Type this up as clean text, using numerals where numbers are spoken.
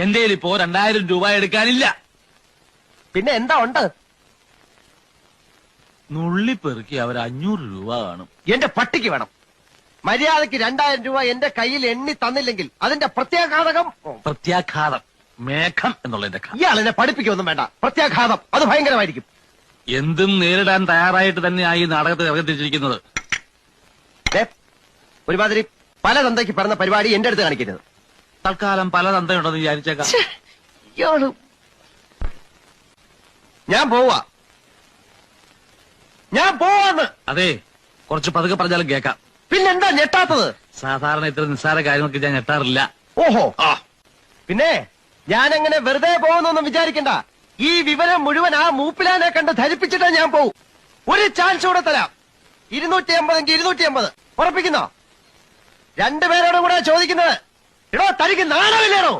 എന്റെ ഇപ്പോ 2000 രൂപ എടുക്കാനില്ല. പിന്നെ എന്താ ഉണ്ട്? നുള്ളിപ്പെറുക്കി അവർ 500 രൂപ കാണും. എന്റെ പട്ടിക്ക് വേണം. മര്യാദക്ക് 2000 രൂപ എന്റെ കയ്യിൽ എണ്ണി തന്നില്ലെങ്കിൽ അതിന്റെ പ്രത്യാഘാതകം. പ്രത്യാഘാതം മേഘം എന്നുള്ളതിന്റെ ഇയാൾ എന്നെ പഠിപ്പിക്കൊന്നും വേണ്ട. പ്രത്യാഘാതം അത് ഭയങ്കരമായിരിക്കും. എന്തും നേരിടാൻ തയ്യാറായിട്ട് തന്നെയായി നാടകത്തിൽ ഇറങ്ങിത്തിരിച്ചിരിക്കുന്നത്. ഒരുമാതിരി പല തന്തയ്ക്ക് പറഞ്ഞ പരിപാടി എന്റെ അടുത്ത് കാണിക്കരുത്. തൽക്കാലം പല തന്തയുണ്ടെന്ന് വിചാരിച്ചേക്കാം. ഇയാള് ഞാൻ പോവാന്ന്. അതെ, കുറച്ച് പതുക്കെ പറഞ്ഞാലും കേൾക്കാം. പിന്നെന്താ ഞെട്ടാത്തത്? സാധാരണ ഇത്ര നിസ്സാര കാര്യങ്ങൾക്ക് ഞാൻ ഞെട്ടാറില്ല. ഓഹോ, പിന്നെ ഞാനെങ്ങനെ വെറുതെ പോകുന്നൊന്നും വിചാരിക്കണ്ട. ഈ വിവരം മുഴുവൻ ആ മൂപ്പിലാനെ കണ്ട് ധരിപ്പിച്ചിട്ടേ ഞാൻ പോവും. ഒരു ചാൻസ് കൂടെ തരാം. 250 250 ഉറപ്പിക്കുന്നോ? രണ്ടുപേരോടും കൂടെ ചോദിക്കുന്നത്. എടോ, തനിക്ക് നാണമില്ലേണോ?